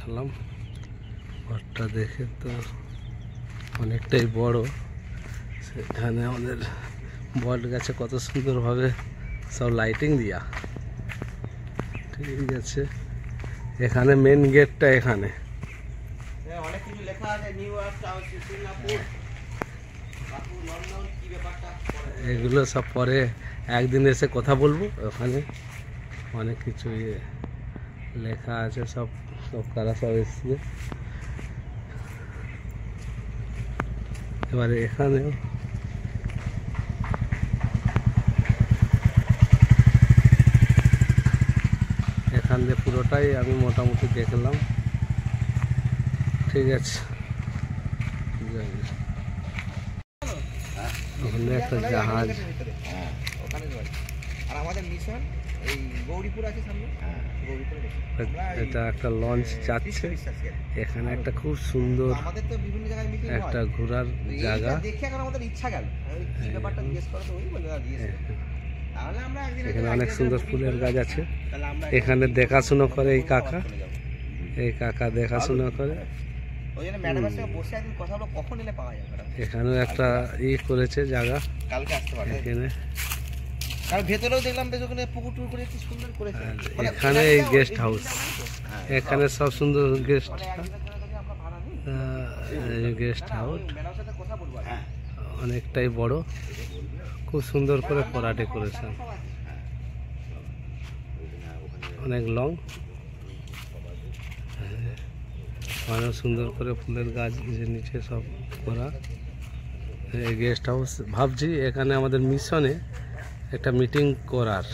দেখালাম। ঘরটা দেখে তো অনেকটাই বড়। সেখানে আমাদের বট গাছে কত সুন্দরভাবে সব লাইটিং দিয়া। ঠিক আছে, এখানে মেন গেটটা এখানে। অনেক কিছু লেখা আছে, নিউ ইয়র্ক, সিঙ্গাপুর, লন্ডন, কি ব্যাপারটা এগুলো সব পরে একদিন এসে কথা বলবো। ওখানে অনেক কিছু লেখা আছে, সব কারা সব এসছে। এবারে এখানে এখান দিয়ে পুরোটাই আমি মোটামুটি দেখলাম। ঠিক আছে, ওখানে একটা জাহাজ। আর আমাদের মিশন এই গৌরীপুর আছে সামনে, এটা একটা লঞ্চ যাচ্ছে। এখানে একটা খুব সুন্দর আমাদের তো বিভিন্ন জায়গায় মিটিং হয়, একটা ঘোরার জায়গা। দেখে এখন আমাদের ইচ্ছা গেল কি ব্যাপারটা জিজ্ঞেস করো, তো ওই বলে তাহলে আমরা একদিন এখানে অনেক সুন্দর ফুলের গাছ আছে। এখানে দেখাশোনা করে এই কাকা, দেখাশোনা করে। ওই জন্য ম্যাডামের সঙ্গে বসে একদিন কথা বলো, কখন এলে পাওয়া যাবে। এখানেও একটা করেছে জায়গা, কালকে আসতে পারবে এখানে। আর ভেতরেও দেখলাম বেশ ওখানে পুকুর টুকুর করে কি সুন্দর করেছে। এখানে এই গেস্ট হাউস, এখানে সব সুন্দর গেস্ট হাউস। অনেকটাই বড়, খুব সুন্দর করে করা ডেকোরেশন, অনেক লং, অনেক সুন্দর করে ফুলের গাছ নিচে সব করা। এই গেস্ট হাউস ভাবছি এখানে আমাদের মিশনে একটা মিটিং করার,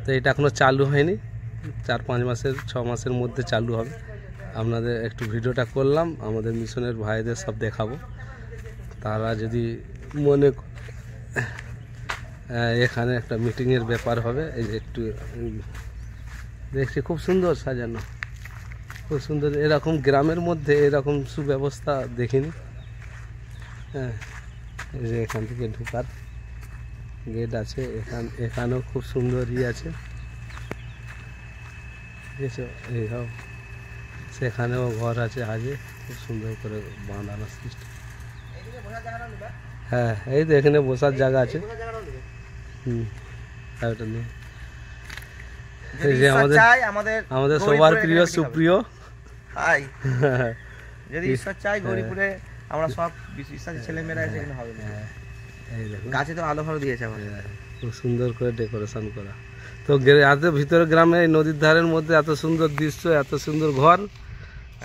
তো এটা এখনো চালু হয়নি। 4-5 মাসের 6 মাসের মধ্যে চালু হবে। আপনাদের একটু ভিডিওটা করলাম, আমাদের মিশনের ভাইদের সব দেখাবো। তারা যদি মনে এখানে একটা মিটিংয়ের ব্যাপার হবে। এই যে একটু দেখছি খুব সুন্দর সাজানো, খুব সুন্দর। এরকম গ্রামের মধ্যে এরকম সুব্যবস্থা দেখিনি। হ্যাঁ, এই যে এখান থেকে ঢোকার গেট আছে, এখানেও খুব সুন্দর আছে। বুঝেছো, এইসব সেখানেও ঘর আছে আগে, খুব সুন্দর করে বাঁধানো সিস্টেম। হ্যাঁ, এই তো এখানে বসার জায়গা আছে। ওটা নিয়ে এই যে আমাদের সবার প্রিয় সুপ্রিয় হাই, যদি ঈশ্বর চাই গৌরীপুরে আমরা সব বিশ্বাসী ছেলেমেয়েরা এসে এখানে হবে না। গাছে তো আলো ভালো দিয়েছে আমার, খুব সুন্দর করে ডেকোরেশন করা। তো এত ভিতরে গ্রামে নদীর ধারের মধ্যে এত সুন্দর দৃশ্য, এত সুন্দর ঘর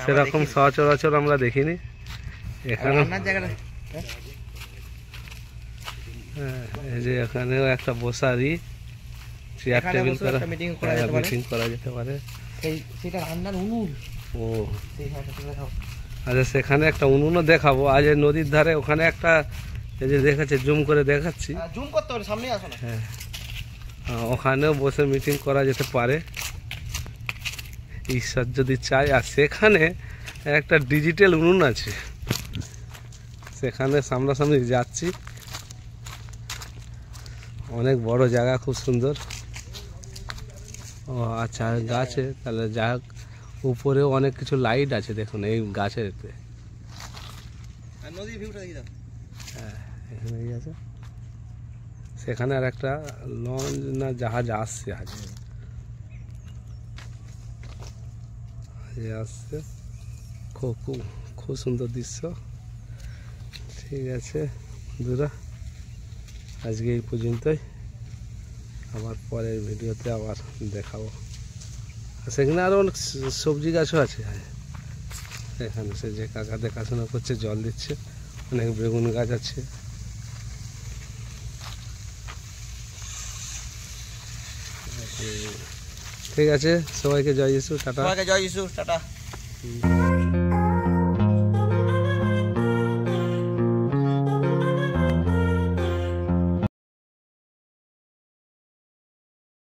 সেরকম সচরাচর আমরা দেখিনি। এখানে এই যে এখানেও একটা বসারই চেয়ার টেবিল করা, মিটিং করা যেতে পারে। সেটা রান্নার উনুন। ও আচ্ছা, সেখানে একটা উনুনও দেখাবো আজ নদীর ধারে। ওখানে একটা এই যে দেখাচ্ছে, জুম করে দেখাচ্ছি, জুম করতে হবে, সামনে আসো না। হ্যাঁ, ওখানেও বসে মিটিং করা যেতে পারে ঈশ্বর যদি চায়। আর সেখানে একটা ডিজিটাল উনুন আছে, সেখানে সামনাসামনি যাচ্ছি। অনেক বড় জায়গা, খুব সুন্দর। ও আচ্ছা, গাছে তাহলে যা হোক, উপরেও অনেক কিছু লাইট আছে দেখুন এই গাছের। হ্যাঁ, এখানে আছে। সেখানে আর একটা লঞ্চ না জাহাজ আসছে, আসছে। খুব সুন্দর দৃশ্য। ঠিক আছে বন্ধুরা, আজকে এই পর্যন্তই। আবার পরের ভিডিওতে আবার দেখাবো। সেখানে আরও অনেক সবজি গাছও আছে। এখানে সে যে কাকা দেখাশোনা করছে, জল দিচ্ছে। অনেক বেগুন গাছ আছে। ঠিক আছে, সবাইকে জয় যিশু, টাটা। জয় যিশু, টাটা।